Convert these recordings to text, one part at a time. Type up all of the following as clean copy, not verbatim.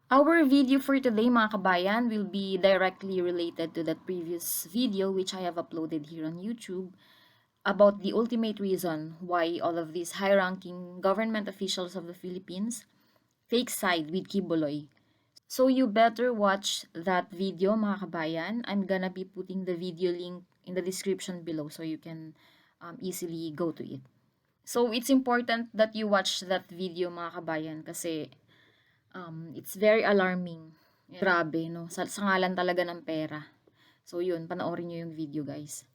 Our video for today, mga kabayan, will be directly related to that previous video which I have uploaded here on YouTube about the ultimate reason why all of these high-ranking government officials of the Philippines take side with Kibuloy. So you better watch that video, mga kabayan. I'm gonna be putting the video link in the description below so you can easily go to it. So it's important that you watch that video, mga kabayan, kasi it's very alarming. Grabe, no? Sa ngalan talaga ng pera. So yun, panoorin nyo yung video, guys.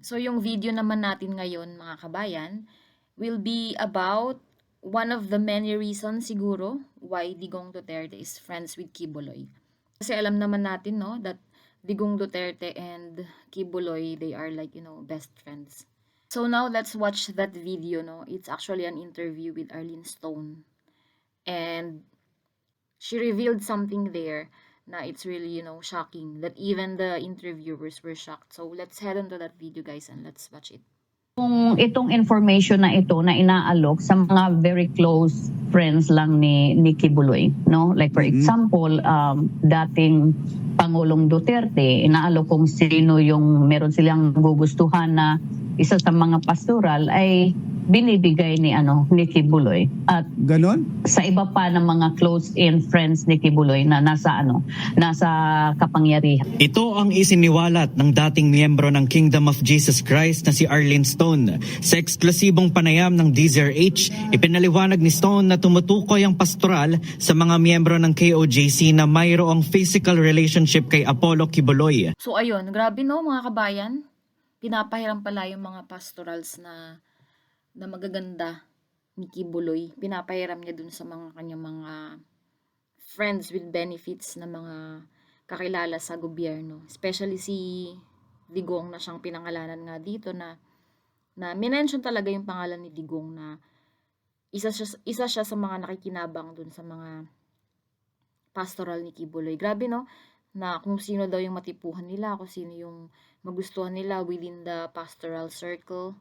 So yung video naman natin ngayon, mga kabayan, will be about one of the many reasons siguro why Digong Duterte is friends with Kibuloy. Kasi alam naman natin, no, that Digong Duterte and Kibuloy, they are like, best friends. So now let's watch that video, no. It's actually an interview with Arlene Stone. And she revealed something there na it's really, shocking that even the interviewers were shocked. So let's head on to that video, guys, and let's watch it. Kung itong information na ito na inaalok sa mga very close friends lang ni Kibuloy, no? Like for example, dating Pangulong Duterte, inaalok kung sino yung meron silang gugustuhan na isa sa mga pastoral ay binibigay ni Kibuloy. At ganon? Sa iba pa ng mga close-in friends ni Kibuloy na nasa kapangyarihan. Ito ang isiniwalat ng dating miyembro ng Kingdom of Jesus Christ na si Arlene Stone. Sa eksklusibong panayam ng DZRH, ipinaliwanag ni Stone na tumutukoy ang pastoral sa mga miyembro ng KOJC na mayroong physical relationship kay Apollo Kibuloy. So ayun, grabe no mga kabayan. Pinapahiram pala yung mga pastorals na magaganda ni Kibuloy. Pinapahiram niya dun sa mga kanyang mga friends with benefits na mga kakilala sa gobyerno. Especially si Digong na siyang pinangalanan nga dito na minention talaga yung pangalan ni Digong na isa siya sa mga nakikinabang dun sa mga pastoral ni Kibuloy. Grabe no? Na kung sino daw yung matipuhan nila, kung sino yung magustuhan nila within the pastoral circle,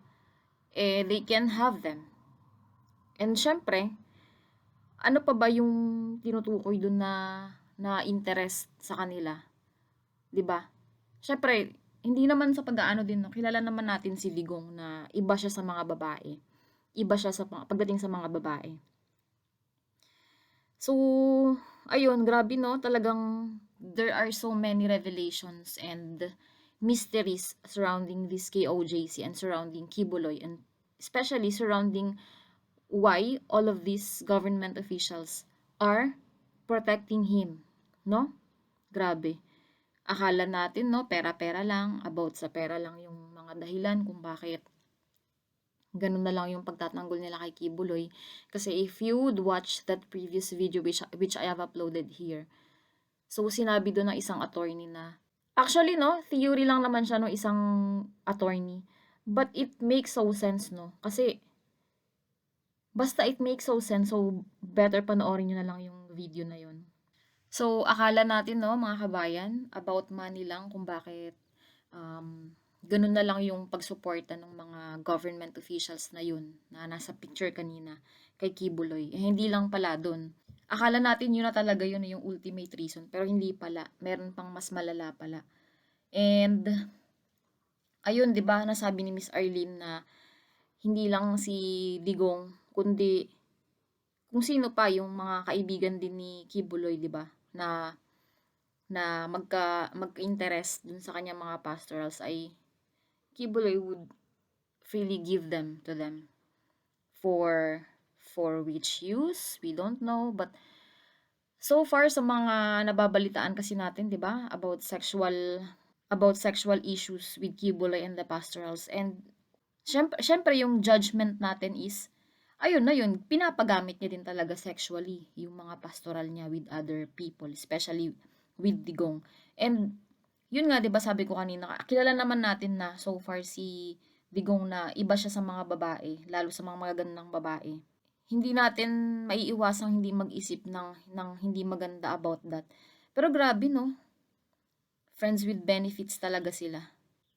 they can have them. And syempre, ano pa ba yung tinutukoy dun na interest sa kanila? 'Di ba? Syempre, hindi naman sa pag-aano din, no? Kilala naman natin si Digong na iba siya sa mga babae. Iba siya sa pagdating sa mga babae. So, ayun, grabe no, talagang there are so many revelations and mysteries surrounding this KOJC and surrounding Kibuloy, and especially surrounding why all of these government officials are protecting him, no? Grabe. Akala natin, no, pera-pera lang, about sa pera lang yung mga dahilan kung bakit ganun na lang yung pagtatanggol nila kay Kibuloy. Kasi if you would watch that previous video which I have uploaded here, so sinabi doon ng isang attorney na, actually no, theory lang naman siya no, isang attorney, but it makes so sense no, kasi basta it makes so sense, so better panoorin nyo na lang yung video na yun. So akala natin no mga kabayan, about money lang kung bakit ganun na lang yung pagsuporta ng mga government officials na yun, na nasa picture kanina, kay Kibuloy. Hindi lang pala dun. Akala natin yun na talaga yun yung ultimate reason, pero hindi pala. Meron pang mas malala pala. And, ayun, di ba, nasabi ni Miss Arlene na hindi lang si Digong, kundi kung sino pa yung mga kaibigan din ni Kibuloy, di ba, na magka-interest dun sa kanyang mga pastorals ay Kibuloy would freely give them to them. For which use, we don't know, but so far sa mga nababalitaan kasi natin, 'di ba, about sexual issues with Kibuloy and the pastorals, and syempre yung judgment natin is ayun na yun, pinapagamit niya din talaga sexually yung mga pastoral niya with other people, especially with Digong. And yun nga, 'di ba, sabi ko kanina, kilala naman natin na so far si Digong na iba siya sa mga babae, lalo sa mga magagandang babae. Hindi natin maiiwasang hindi mag-isip ng hindi maganda about that. Pero grabe no. Friends with benefits talaga sila.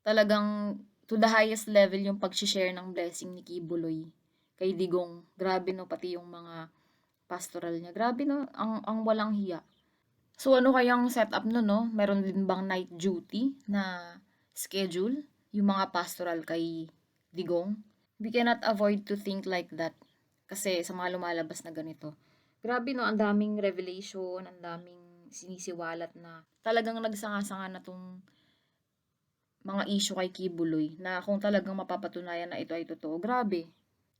Talagang to the highest level yung pag-share ng blessing ni Kibuloy kay Digong. Grabe no, pati yung mga pastoral niya. Grabe no, ang walang hiya. So, ano kayang setup nun, no? Meron din bang night duty na schedule? Yung mga pastoral kay Digong? We cannot avoid to think like that. Kasi sa mga lumalabas na ganito. Grabe, no? Ang daming revelation, ang daming sinisiwalat na talagang nagsanga-sanga na tong mga issue kay Kibuloy na kung talagang mapapatunayan na ito ay totoo. Grabe.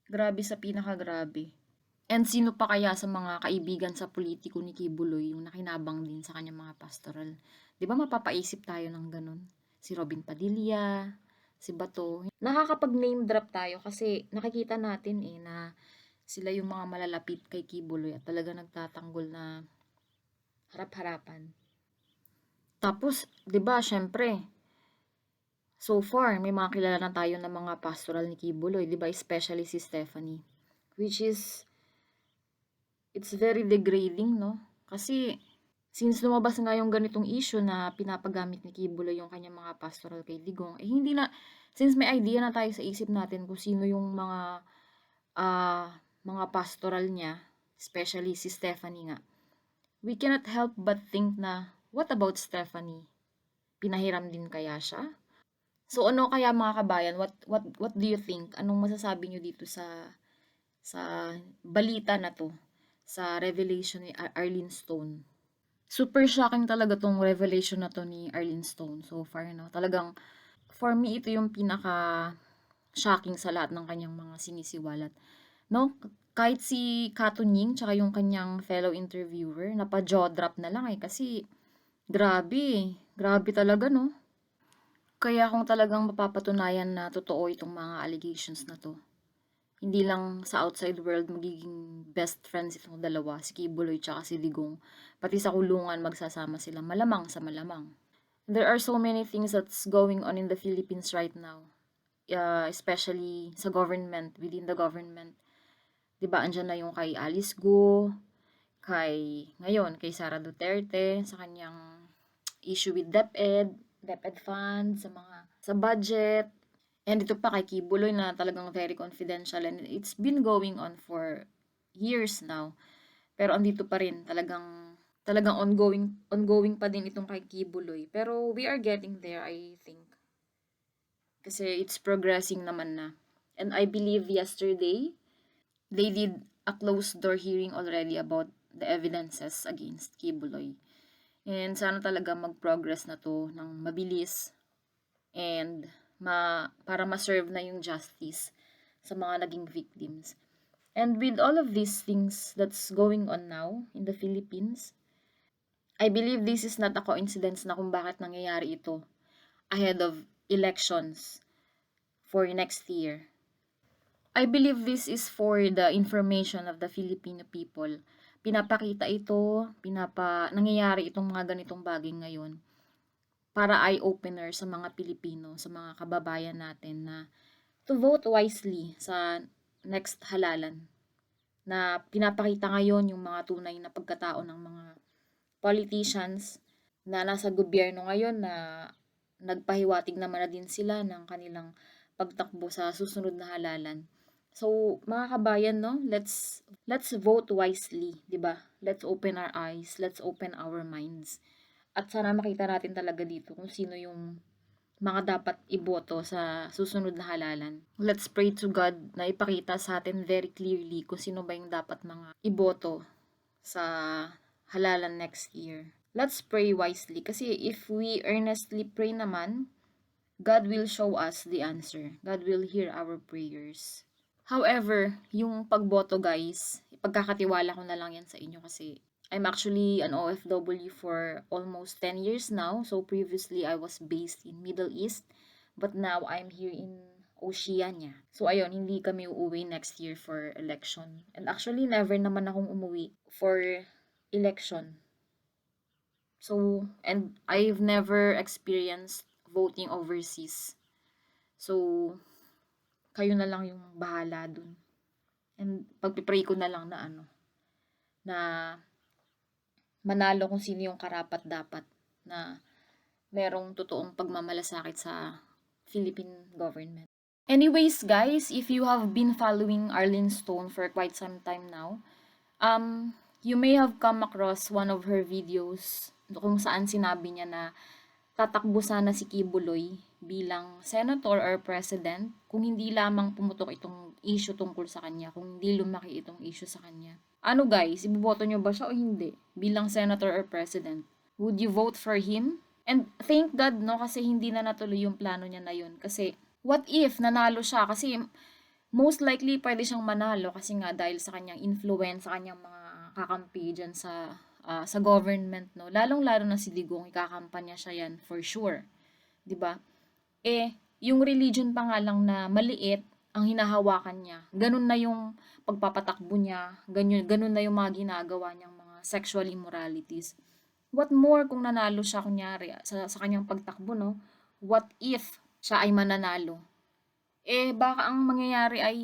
Grabe sa pinakagrabe. And sino pa kaya sa mga kaibigan sa politiko ni Kibuloy yung nakinabang din sa kanyang mga pastoral? 'Di ba mapapaisip tayo ng ganun? Si Robin Padilla, si Bato. Nakakapag-name drop tayo kasi nakikita natin na sila yung mga malalapit kay Kibuloy at talaga nagtatanggol na harap-harapan. Tapos, 'di ba, syempre, so far may mga kilala na tayo ng mga pastoral ni Kibuloy, 'di ba? Especially si Stephanie, which is it's very degrading, no? Kasi, since lumabas nga yung ganitong issue na pinapagamit ni Kibuloy yung kanyang mga pastoral kay Digong, hindi na, since may idea na tayo sa isip natin kung sino yung mga pastoral niya, especially si Stephanie nga, we cannot help but think na, what about Stephanie? Pinahiram din kaya siya? So, ano kaya mga kabayan, what do you think? Anong masasabi nyo dito sa balita na to? Sa revelation ni Arlene Stone. Super shocking talaga tong revelation na to ni Arlene Stone so far, no? Talagang, for me, ito yung pinaka shocking sa lahat ng kanyang mga sinisiwalat. No? Kahit si Katunying, tsaka yung kanyang fellow interviewer, napa-jaw drop na lang kasi grabe, grabe talaga, no? Kaya kung talagang mapapatunayan na totoo itong mga allegations na to, hindi lang sa outside world magiging best friends itong dalawa, si Kibuloy tsaka si Digong. Pati sa kulungan magsasama sila, malamang sa malamang. There are so many things that's going on in the Philippines right now. Especially sa government, within the government. 'Di ba andyan na yung kay Alice Go, kay Sara Duterte, sa kanyang issue with DepEd funds, sa budget, and ito pa kay Kibuloy na talagang very confidential and it's been going on for years now. Pero andito pa rin, talagang ongoing pa din itong kay Kibuloy. Pero we are getting there, I think. Kasi it's progressing naman na. And I believe yesterday, they did a closed door hearing already about the evidences against Kibuloy. And sana talaga mag-progress na to ng mabilis and para ma-serve na yung justice sa mga naging victims. And with all of these things that's going on now in the Philippines, I believe this is not a coincidence na kung bakit nangyayari ito ahead of elections for next year. I believe this is for the information of the Filipino people. Pinapakita ito, nangyayari itong mga ganitong bagay ngayon para eye-opener sa mga Pilipino, sa mga kababayan natin na to vote wisely sa next halalan. Na pinapakita ngayon yung mga tunay na pagkatao ng mga politicians na nasa gobyerno ngayon na nagpahiwatig naman na din sila ng kanilang pagtakbo sa susunod na halalan. So, mga kabayan, no, let's vote wisely, 'di ba? Let's open our eyes, let's open our minds. At sana makita natin talaga dito kung sino yung mga dapat iboto sa susunod na halalan. Let's pray to God na ipakita sa atin very clearly kung sino ba yung dapat mga iboto sa halalan next year. Let's pray wisely kasi if we earnestly pray naman, God will show us the answer. God will hear our prayers. However, yung pagboto guys, ipagkakatiwala ko na lang yan sa inyo kasi I'm actually an OFW for almost 10 years now. So previously I was based in Middle East, but now I'm here in Oceania. So ayun, hindi kami uuwi next year for election. And actually never naman akong umuwi for election. So, and I've never experienced voting overseas. So, kayo na lang yung bahala dun. And pagpipray ko na lang na manalo kung sino yung karapat-dapat na merong totoong pagmamalasakit sa Philippine government. Anyways, guys, if you have been following Arlene Stone for quite some time now, You may have come across one of her videos kung saan sinabi niya na tatakbo sana si Kibuloy bilang senator or president kung hindi lamang pumutok itong issue tungkol sa kanya, kung hindi lumaki itong issue sa kanya. Ano guys, iboboto nyo ba siya o hindi? Bilang senator or president? Would you vote for him? And thank God, no, kasi hindi na natuloy yung plano niya na yun. Kasi, what if nanalo siya? Kasi, most likely, pwede siyang manalo kasi nga dahil sa kanyang influence, sa kanyang mga kakampi dyan sa government, no? Lalong-lalo na si Digong, ikakampanya siya yan for sure. 'Di ba? Yung religion pa nga lang na maliit ang hinahawakan niya. Ganun na yung pagpapatakbo niya, ganun na yung mga ginagawa niyang mga sexual immoralities. What more kung nanalo siya kunyari sa kanyang pagtakbo, no? What if siya ay mananalo? Baka ang mangyayari ay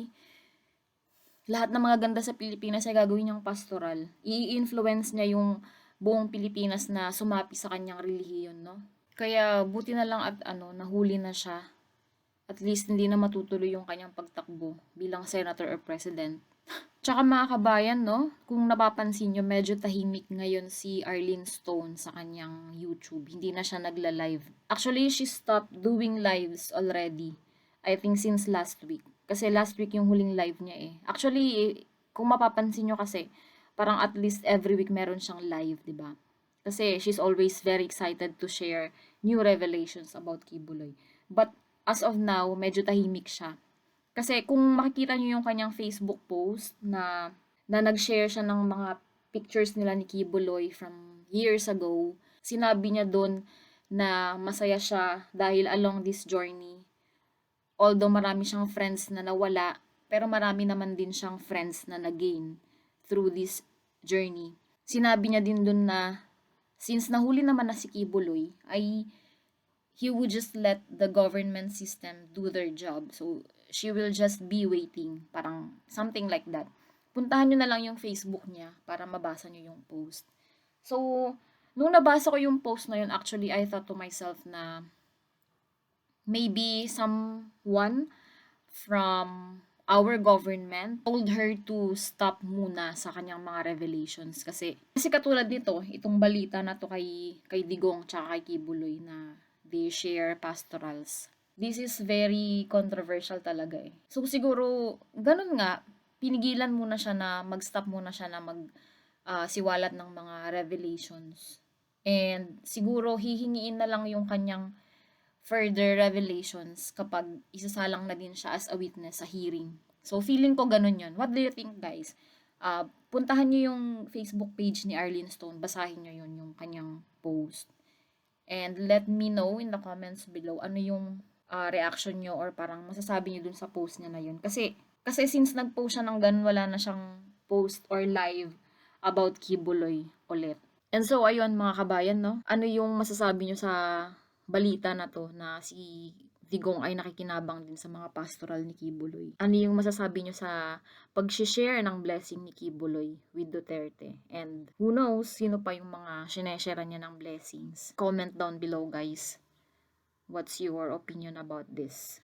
lahat ng mga ganda sa Pilipinas ay gagawin niyang pastoral. I-influence niya yung buong Pilipinas na sumapi sa kanyang relihiyon, no? Kaya buti na lang at nahuli na siya. At least hindi na matutuloy yung kanyang pagtakbo bilang senator or president. Tsaka mga kabayan, no? Kung napapansin nyo, medyo tahimik ngayon si Arlene Stone sa kanyang YouTube. Hindi na siya nagla-live. Actually, she stopped doing lives already. I think since last week. Kasi last week yung huling live niya . Actually, kung mapapansin nyo kasi, parang at least every week meron siyang live, di ba? Kasi she's always very excited to share new revelations about Kibuloy. But as of now, medyo tahimik siya. Kasi kung makikita niyo yung kanyang Facebook post na nag-share siya ng mga pictures nila ni Kibuloy from years ago, sinabi niya doon na masaya siya dahil along this journey, although marami siyang friends na nawala, pero marami naman din siyang friends na nag-gain through this journey. Sinabi niya din doon na since nahuli naman na si Kibuloy, ay he would just let the government system do their job. So, she will just be waiting. Parang something like that. Puntahan nyo na lang yung Facebook niya para mabasa nyo yung post. So, nung nabasa ko yung post na yun, actually, I thought to myself na maybe someone from our government told her to stop muna sa kanyang mga revelations kasi katulad nito, itong balita na to kay Digong tsaka kay Kibuloy na they share pastorals. This is very controversial talaga . So siguro ganun nga, pinigilan muna siya na mag-stop muna siya na siwalat ng mga revelations. And siguro hihingiin na lang yung kanyang further revelations kapag isasalang na din siya as a witness sa hearing. So, feeling ko ganun yun. What do you think, guys? Puntahan nyo yung Facebook page ni Arlene Stone. Basahin nyo yun, yung kanyang post. And let me know in the comments below ano yung reaction nyo or parang masasabi nyo dun sa post niya na yun. Kasi since nag-post siya ng ganun, wala na siyang post or live about Kibuloy ulit. And so, ayun mga kabayan, no? Ano yung masasabi nyo sa balita na to na si Digong ay nakikinabang din sa mga pastoral ni Kibuloy? Ano yung masasabi nyo sa pag-share ng blessing ni Kibuloy with Duterte? And who knows, sino pa yung mga sineshare niya ng blessings? Comment down below, guys. What's your opinion about this?